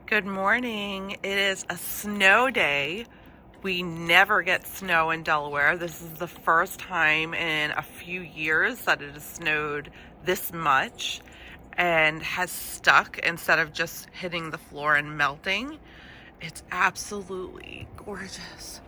Good morning. It is a snow day. We never get snow in Delaware. This is the first time in a few years that it has snowed this much and has stuck instead of just hitting the floor and melting. It's absolutely gorgeous.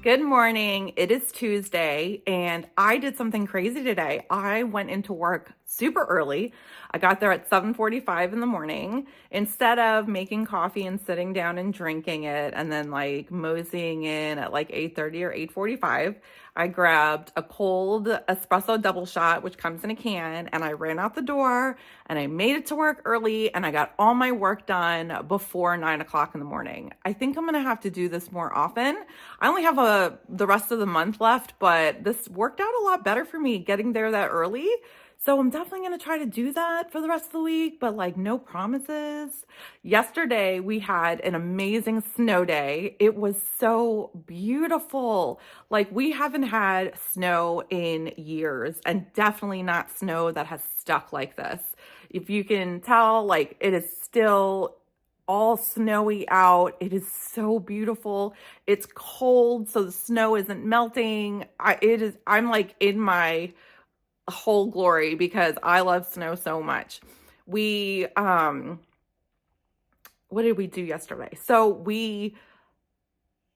Good morning. It is Tuesday, and I did something crazy today. I went into work super early. I got there at 7:45 in the morning. Instead of making coffee and sitting down and drinking it and then like moseying in at like 8:30 or 8:45, I grabbed a cold espresso double shot, which comes in a can, and I ran out the door and I made it to work early and I got all my work done before 9 o'clock in the morning. I think I'm gonna have to do this more often. I only have the rest of the month left, but this worked out a lot better for me getting there that early. So I'm definitely going to try to do that for the rest of the week, but like no promises. Yesterday we had an amazing snow day. It was so beautiful. Like we haven't had snow in years, and definitely not snow that has stuck like this. If you can tell, like it is still all snowy out. It is so beautiful. It's cold, so the snow isn't melting. I'm like in my whole glory because I love snow so much. We what did we do yesterday? So we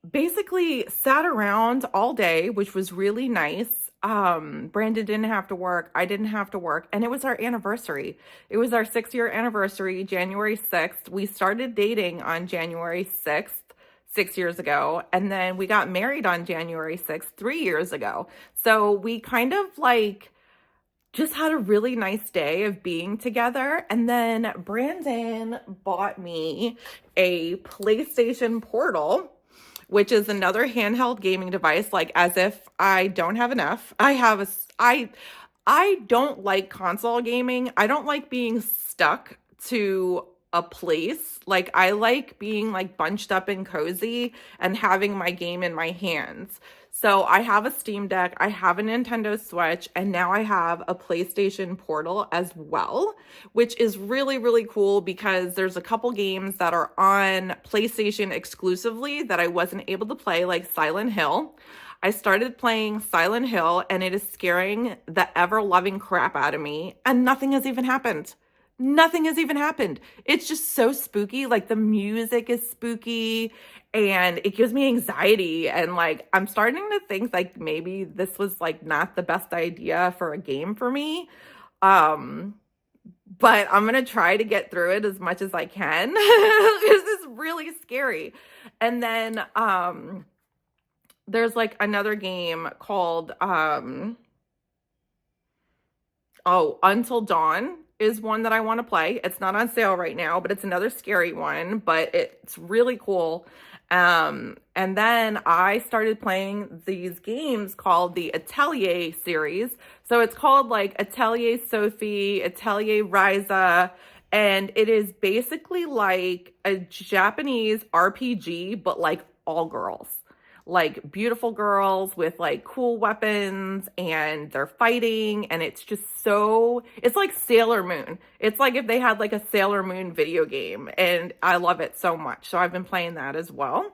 basically sat around all day, which was really nice. Brandan didn't have to work. I didn't have to work. And it was our anniversary. It was our 6-year anniversary, January 6th. We started dating on January 6th, 6 years ago. And then we got married on January 6th, 3 years ago. So we kind of like just had a really nice day of being together. And then Brandan bought me a PlayStation Portal, which is another handheld gaming device, like as if I don't have enough. I don't like console gaming. I don't like being stuck to a place. Like I like being like bunched up and cozy and having my game in my hands. So I have a Steam Deck, I have a Nintendo Switch, and now I have a PlayStation Portal as well, which is really, really cool because there's a couple games that are on PlayStation exclusively that I wasn't able to play, like Silent Hill. I started playing Silent Hill and it is scaring the ever-loving crap out of me, and nothing has even happened. Nothing has even happened. It's just so spooky. Like the music is spooky and it gives me anxiety. And like, I'm starting to think like maybe this was like not the best idea for a game for me. Um, but I'm going to try to get through it as much as I can. This is really scary. And then, there's like another game called, Until Dawn is one that I want to play. It's not on sale right now, but it's another scary one, but it's really cool. And then I started playing these games called the Atelier series. So it's called like Atelier Sophie, Atelier Riza, and it is basically like a Japanese RPG, but like all girls. like beautiful girls with like cool weapons and they're fighting, and it's just so, it's like Sailor Moon. It's like if they had like a Sailor Moon video game, and I love it so much. So I've been playing that as well.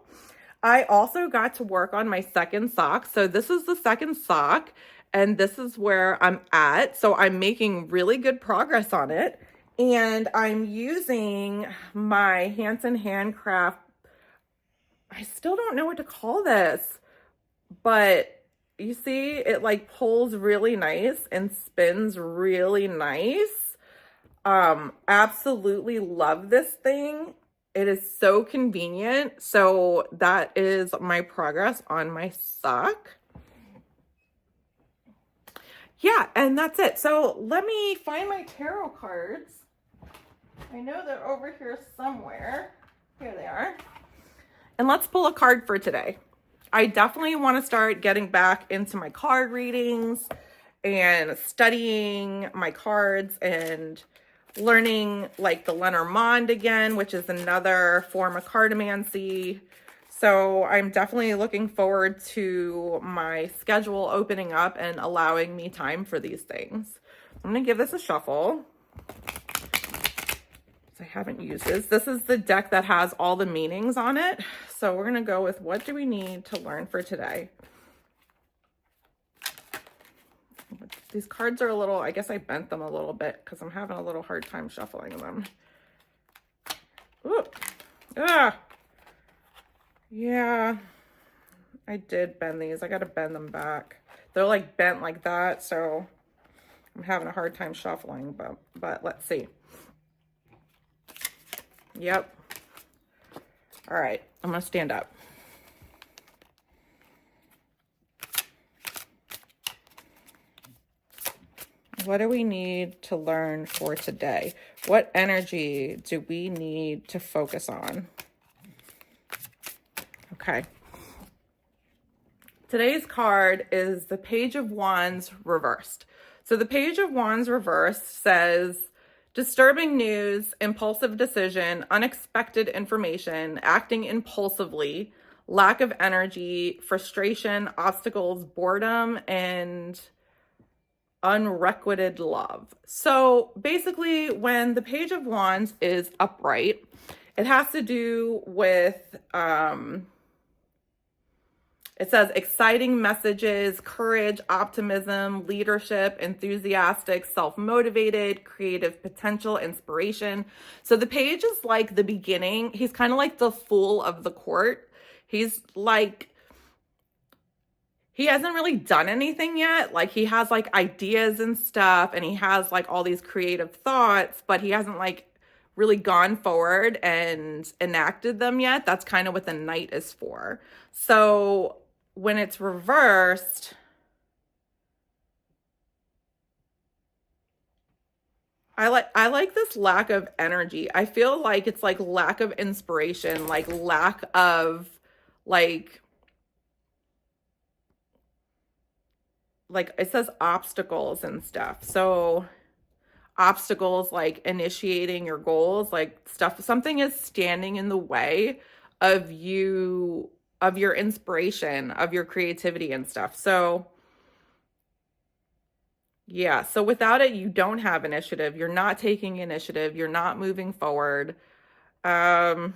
I also got to work on my second sock. So this is the second sock, and this is where I'm at. So I'm making really good progress on it. And I'm using my Hanson Handcraft. I still don't know what to call this, but you see it like pulls really nice and spins really nice. Absolutely love this thing. It is so convenient. So that is my progress on my sock. Yeah, and that's it. So let me find my tarot cards. I know they're over here somewhere. Here they are. And let's pull a card for today. I definitely want to start getting back into my card readings and studying my cards and learning like the Lenormand again, which is another form of cartomancy. So I'm definitely looking forward to my schedule opening up and allowing me time for these things. I'm going to give this a shuffle. I haven't used this. This is the deck that has all the meanings on it. So we're going to go with, what do we need to learn for today? These cards are a little, I guess I bent them a little bit because I'm having a little hard time shuffling them. Ooh. Ah. Yeah, I did bend these. I got to bend them back. They're like bent like that, so I'm having a hard time shuffling, but let's see. Yep. All right, I'm going to stand up. What do we need to learn for today? What energy do we need to focus on? Okay. Today's card is the Page of Wands reversed. So the Page of Wands reversed says, disturbing news, impulsive decision, unexpected information, acting impulsively, lack of energy, frustration, obstacles, boredom, and unrequited love. So basically, when the Page of Wands is upright, it has to do with, it says exciting messages, courage, optimism, leadership, enthusiastic, self-motivated, creative potential, inspiration. So the page is like the beginning. He's kind of like the fool of the court. He's like, he hasn't really done anything yet. Like he has like ideas and stuff, and he has like all these creative thoughts, but he hasn't like really gone forward and enacted them yet. That's kind of what the Knight is for. So when it's reversed, I like this lack of energy. I feel like it's like lack of inspiration, like lack of like it says obstacles and stuff. So obstacles like initiating your goals, like stuff, something is standing in the way of you, of your inspiration, of your creativity and stuff. So yeah, so without it, you don't have initiative. You're not taking initiative. You're not moving forward. I'm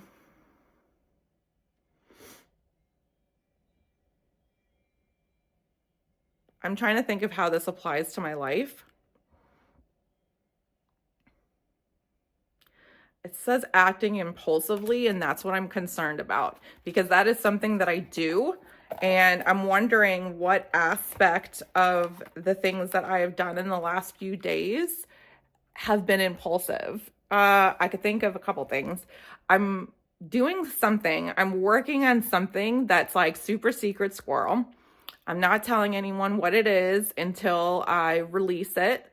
trying to think of how this applies to my life. It says acting impulsively, and that's what I'm concerned about, because that is something that I do. And I'm wondering what aspect of the things that I have done in the last few days have been impulsive. I could think of a couple things. I'm doing something, I'm working on something that's like super secret squirrel. I'm not telling anyone what it is until I release it.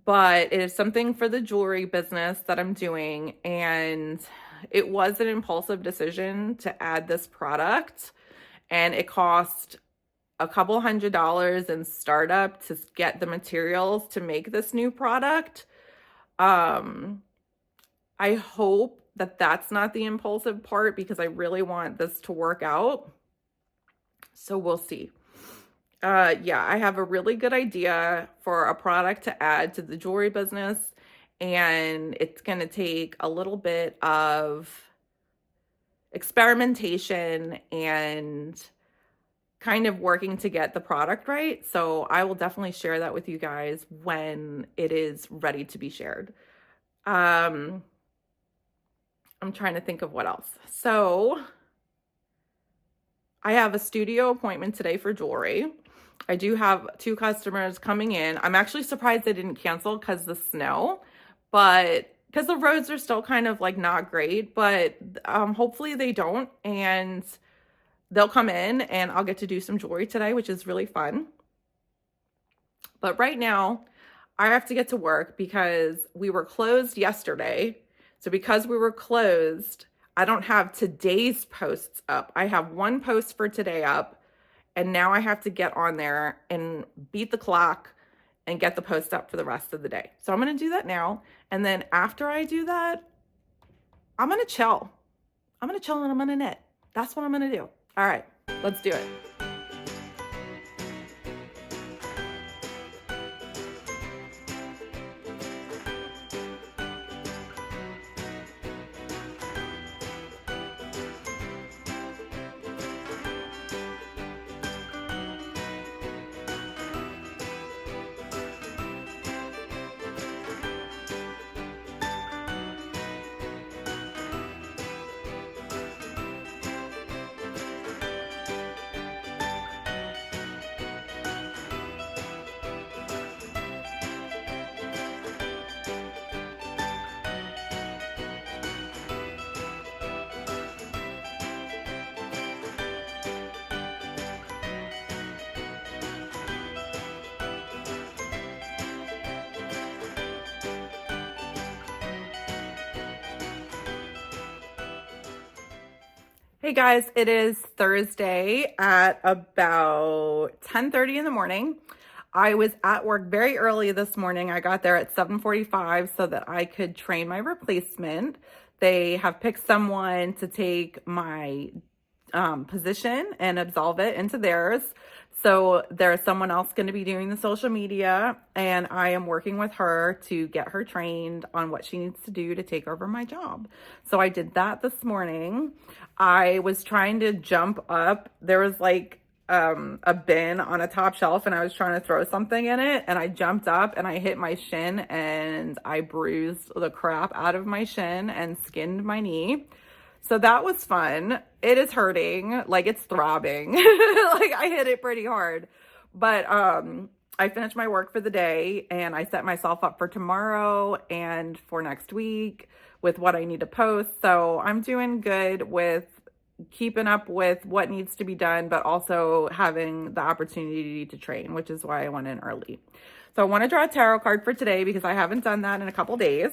But it is something for the jewelry business that I'm doing, and it was an impulsive decision to add this product, and it cost a couple $100s in startup to get the materials to make this new product. I hope that that's not the impulsive part, because I really want this to work out. So we'll see. Yeah, I have a really good idea for a product to add to the jewelry business, and it's going to take a little bit of experimentation and kind of working to get the product right. So I will definitely share that with you guys when it is ready to be shared. I'm trying to think of what else. So I have a studio appointment today for jewelry. I do have 2 customers coming in. I'm actually surprised they didn't cancel because the snow, but because the roads are still kind of like not great, but hopefully they don't, and they'll come in and I'll get to do some jewelry today, which is really fun. But right now, I have to get to work because we were closed yesterday. So because we were closed, I don't have today's posts up. I have one post for today up, and now I have to get on there and beat the clock and get the post up for the rest of the day. So I'm going to do that now. And then after I do that, I'm going to chill. I'm going to chill and I'm going to knit. That's what I'm going to do. All right, let's do it. Hey guys, it is Thursday at about 10:30 in the morning. I was at work very early this morning. I got there at 7:45 so that I could train my replacement. They have picked someone to take my position and absolve it into theirs. So there's someone else going to be doing the social media, and I am working with her to get her trained on what she needs to do to take over my job. So I did that this morning. I was trying to jump up. There was like a bin on a top shelf, and I was trying to throw something in it, and I jumped up and I hit my shin, and I bruised the crap out of my shin and skinned my knee. So that was fun. It is hurting, like it's throbbing. Like I hit it pretty hard. But I finished my work for the day, and I set myself up for tomorrow and for next week with what I need to post. So I'm doing good with keeping up with what needs to be done, but also having the opportunity to train, which is why I went in early. So I want to draw a tarot card for today because I haven't done that in a couple days.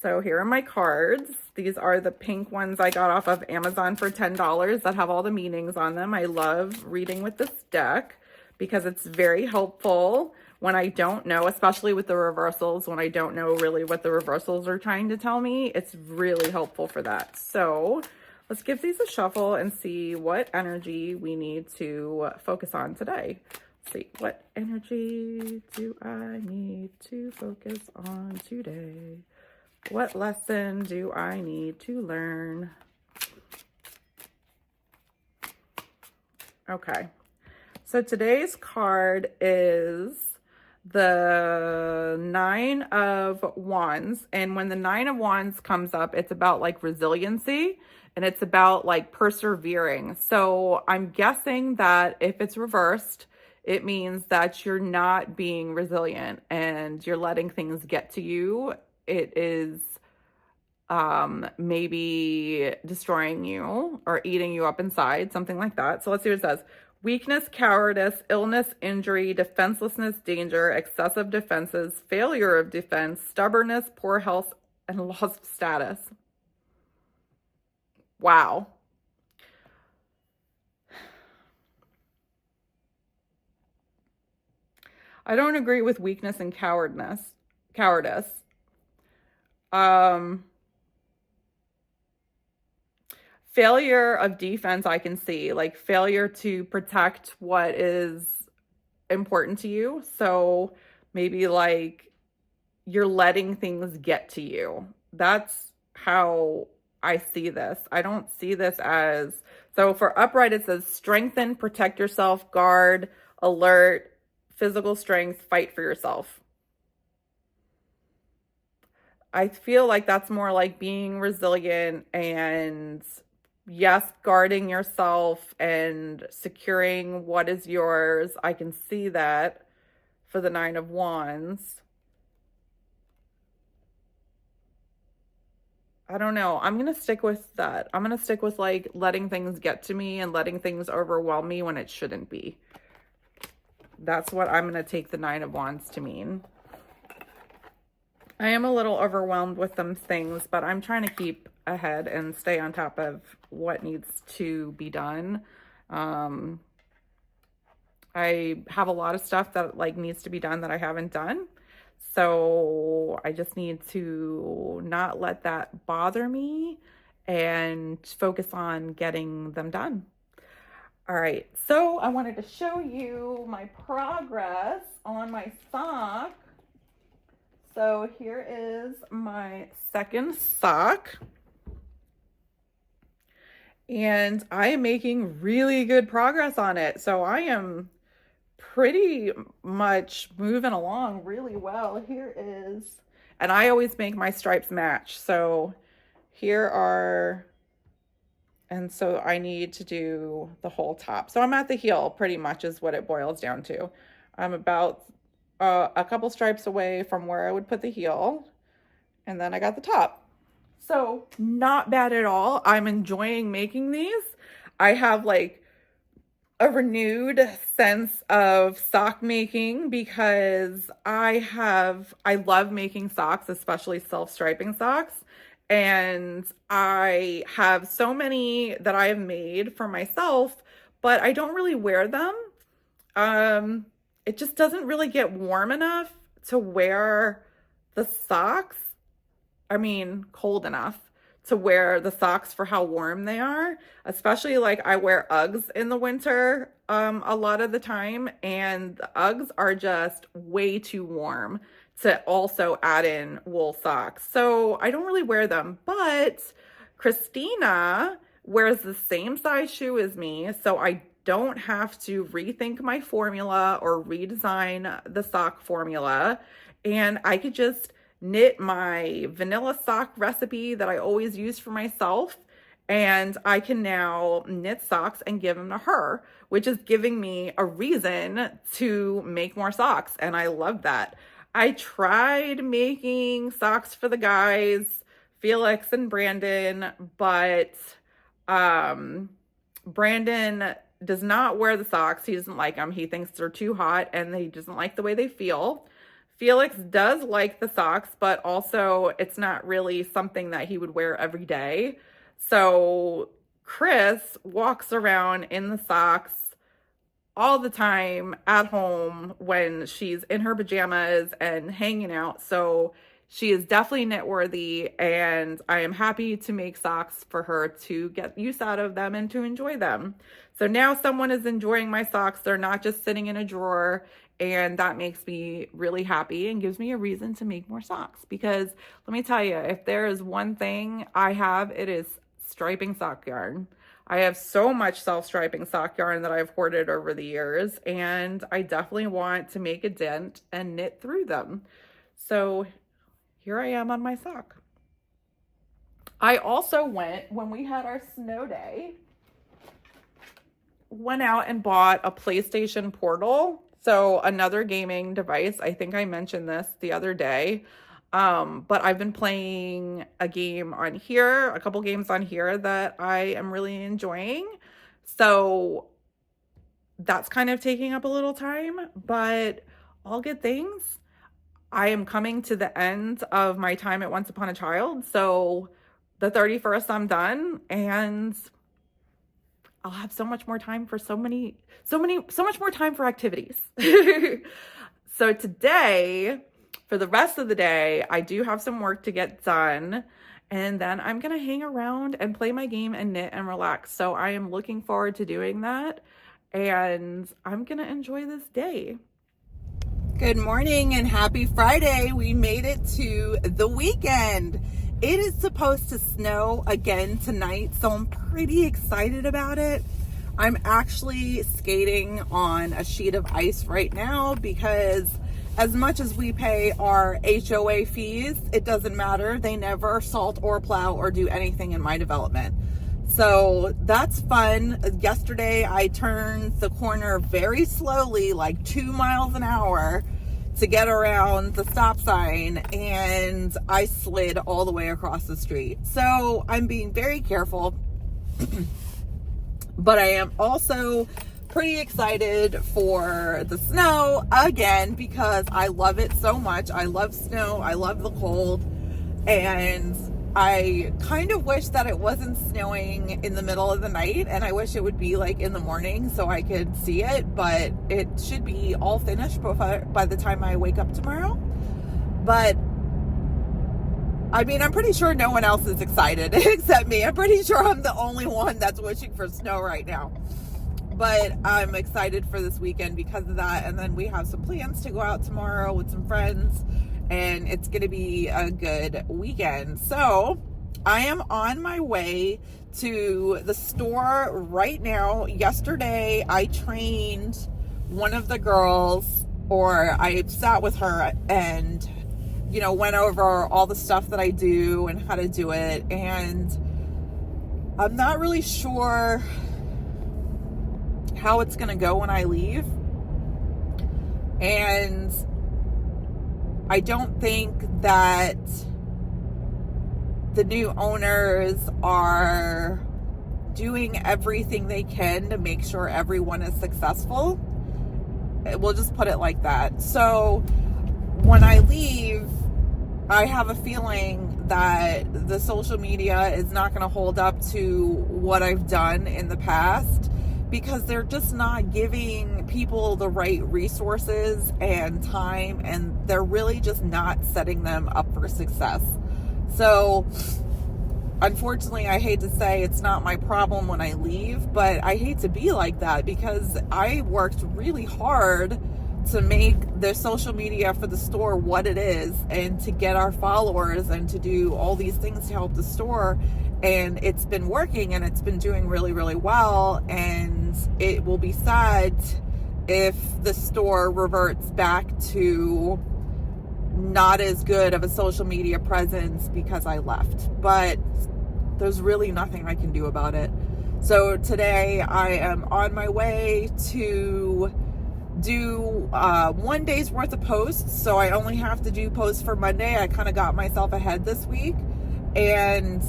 So here are my cards. These are the pink ones I got off of Amazon for $10 that have all the meanings on them. I love reading with this deck because it's very helpful when I don't know, especially with the reversals, when I don't know really what the reversals are trying to tell me. It's really helpful for that. So let's give these a shuffle and see what energy we need to focus on today. Let's see, what energy do I need to focus on today? What lesson do I need to learn? Okay, so today's card is the 9 of Wands. And when the 9 of Wands comes up, it's about like resiliency and it's about like persevering. So I'm guessing that if it's reversed, it means that you're not being resilient and you're letting things get to you. It is maybe destroying you or eating you up inside, something like that. So let's see what it says. Weakness, cowardice, illness, injury, defenselessness, danger, excessive defenses, failure of defense, stubbornness, poor health, and loss of status. Wow. I don't agree with weakness and cowardice. failure of defense I can see, like failure to protect what is important to you. So maybe like you're letting things get to you. That's how I see this. I don't see this as, so for upright, it says strengthen, protect yourself, guard, alert, physical strength, fight for yourself. I feel like that's more like being resilient and yes, guarding yourself and securing what is yours. I can see that for the Nine of Wands. I don't know. I'm going to stick with that. I'm going to stick with like letting things get to me and letting things overwhelm me when it shouldn't be. That's what I'm going to take the Nine of Wands to mean. I am a little overwhelmed with some things, but I'm trying to keep ahead and stay on top of what needs to be done. I have a lot of stuff that like needs to be done that I haven't done. So I just need to not let that bother me and focus on getting them done. All right, so I wanted to show you my progress on my sock. So here is my second sock. And I am making really good progress on it. So I am pretty much moving along really well. Here is, and I always make my stripes match. So here are, and so I need to do the whole top. So I'm at the heel pretty much is what it boils down to. I'm about a couple stripes away from where I would put the heel. And then I got the top. So not bad at all. I'm enjoying making these. I have like a renewed sense of sock making because I love making socks, especially self-striping socks. And I have so many that I have made for myself, but I don't really wear them. It just doesn't really get warm enough to wear the socks. I mean, cold enough to wear the socks for how warm they are. Especially like I wear Uggs in the winter a lot of the time, and the Uggs are just way too warm to also add in wool socks. So I don't really wear them, but Christina wears the same size shoe as me, so I don't have to rethink my formula or redesign the sock formula. And I could just knit my vanilla sock recipe that I always use for myself. And I can now knit socks and give them to her, which is giving me a reason to make more socks. And I love that. I tried making socks for the guys, Felix and Brandan, but Brandan does not wear the socks. He doesn't like them. He thinks they're too hot and he doesn't like the way they feel. Felix does like the socks, but also it's not really something that he would wear every day. So Chris walks around in the socks all the time at home when she's in her pajamas and hanging out. So she is definitely knit worthy, and I am happy to make socks for her to get use out of them and to enjoy them. So now someone is enjoying my socks. They're not just sitting in a drawer, and that makes me really happy and gives me a reason to make more socks. Because let me tell you, if there is one thing I have, it is striping sock yarn. I have so much self-striping sock yarn that I've hoarded over the years, and I definitely want to make a dent and knit through them. So here I am on my sock. I also went, when we had our snow day, went out and bought a PlayStation Portal. So another gaming device. I think I mentioned this the other day. But I've been playing a game on here, a couple games on here that I am really enjoying. So that's kind of taking up a little time, but all good things. I am coming to the end of my time at Once Upon a Child. So the 31st, I'm done, and I'll have so much more time for so much more time for activities. So today, for the rest of the day, I do have some work to get done, And then I'm going to hang around and play my game and knit and relax. So I am looking forward to doing that. And I'm going to enjoy this day. Good morning and happy Friday. We made it to the weekend. It is supposed to snow again tonight, so I'm pretty excited about it. I'm actually skating on a sheet of ice right now because as much as we pay our HOA fees, it doesn't matter. They never salt or plow or do anything in my development. So that's fun. Yesterday, I turned the corner very slowly, like 2 miles an hour, to get around the stop sign, and I slid all the way across the street. So I'm being very careful, but I am also pretty excited for the snow again because I love it so much. I love snow. I love the cold. And I kind of wish that it wasn't snowing in the middle of the night, and I wish it would be like in the morning so I could see it, but it should be all finished by the time I wake up tomorrow. But I mean, I'm pretty sure no one else is excited except me. I'm pretty sure I'm the only one that's wishing for snow right now. But I'm excited for this weekend because of that. And then we have some plans to go out tomorrow with some friends, and it's going to be a good weekend. So I am on my way to the store right now. Yesterday, I trained one of the girls, or I sat with her and, you know, went over all the stuff that I do and how to do it. And I'm not really sure how it's going to go when I leave. And I don't think that the new owners are doing everything they can to make sure everyone is successful. We'll just put it like that. So when I leave, I have a feeling that the social media is not going to hold up to what I've done in the past, because they're just not giving people the right resources and time, and they're really just not setting them up for success. So unfortunately, I hate to say it's not my problem when I leave, but I hate to be like that because I worked really hard to make the social media for the store what it is, and to get our followers and to do all these things to help the store. And it's been working, and it's been doing really, really well. And it will be sad if the store reverts back to not as good of a social media presence because I left. But there's really nothing I can do about it. So today I am on my way to do 1 day's worth of posts. So I only have to do posts for Monday. I kind of got myself ahead this week. And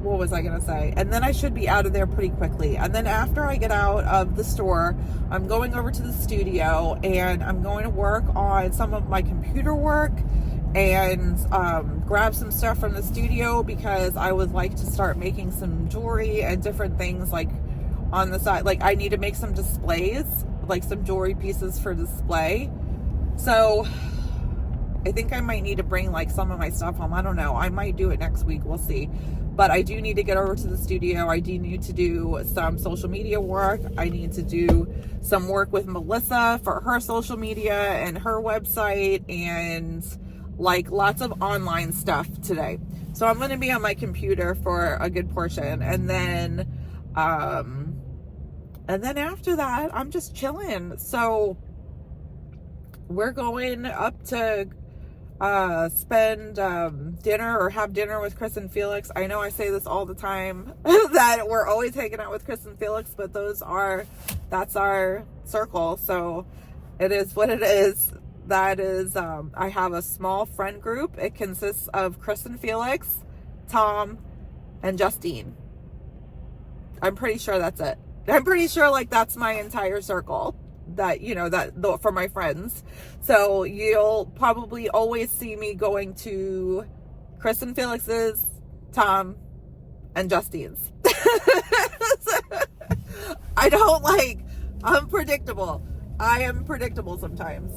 what was I gonna say? And then I should be out of there pretty quickly. And then after I get out of the store, I'm going over to the studio, and I'm going to work on some of my computer work and grab some stuff from the studio, because I would like to start making some jewelry and different things like on the side. Like I need to make some displays, like some jewelry pieces for display. So I think I might need to bring like some of my stuff home. I don't know. I might do it next week. We'll see. But I do need to get over to the studio. I do need to do some social media work. I need to do some work with Melissa for her social media and her website, and like lots of online stuff today. So I'm going to be on my computer for a good portion. And then after that, I'm just chilling. So we're going up to spend dinner or have dinner with Chris and Felix. I know I say this all the time that we're always hanging out with Chris and Felix, but that's our circle. So it is what it is. That is, I have a small friend group. It consists of Chris and Felix, Tom, and Justine. I'm pretty sure that's it. I'm pretty sure like that's my entire circle. That, you know, that for my friends. So you'll probably always see me going to Chris and Felix's, Tom, and Justine's. I'm predictable. I am predictable sometimes.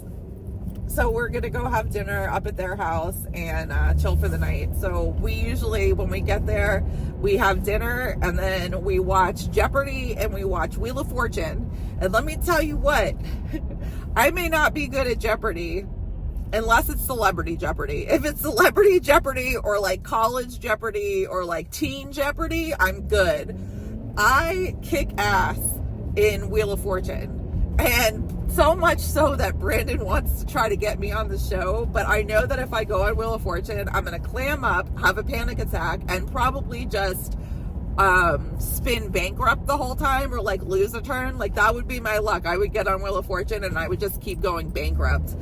So we're gonna go have dinner up at their house and chill for the night. So we usually, when we get there, we have dinner and then we watch Jeopardy and we watch Wheel of Fortune. And let me tell you what, I may not be good at Jeopardy unless it's Celebrity Jeopardy. If it's Celebrity Jeopardy or like College Jeopardy or like Teen Jeopardy, I'm good. I kick ass in Wheel of Fortune. And so much so that Brandan wants to try to get me on the show, but I know that if I go on Wheel of Fortune, I'm going to clam up, have a panic attack, and probably just spin bankrupt the whole time or like lose a turn. Like that would be my luck. I would get on Wheel of Fortune and I would just keep going bankrupt.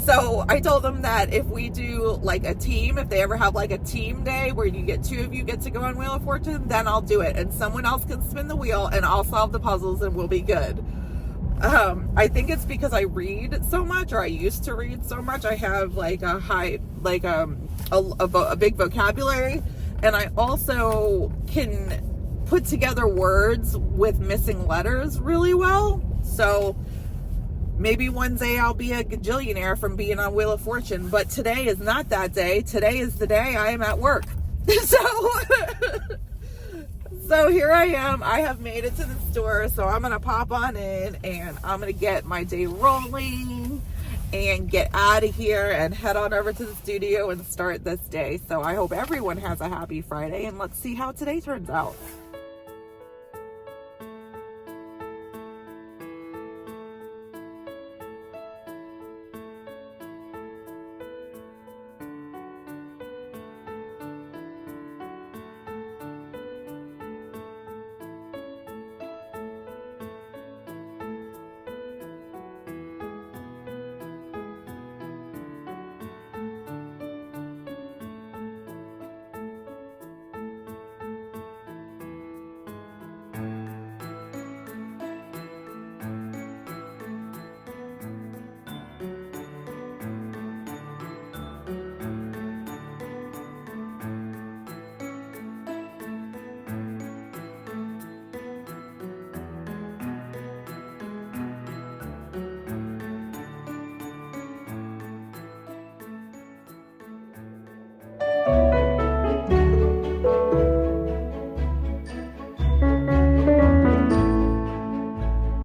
So I told them that if we do like a team, if they ever have like a team day where you get 2 of you get to go on Wheel of Fortune, then I'll do it. And someone else can spin the wheel and I'll solve the puzzles and we'll be good. I think it's because I read so much, or I used to read so much. I have like a high, like a big vocabulary, and I also can put together words with missing letters really well. So maybe one day I'll be a gajillionaire from being on Wheel of Fortune, but today is not that day. Today is the day I am at work. So here I am. I have made it to the store, so I'm going to pop on in and I'm going to get my day rolling and get out of here and head on over to the studio and start this day. So I hope everyone has a happy Friday, and let's see how today turns out.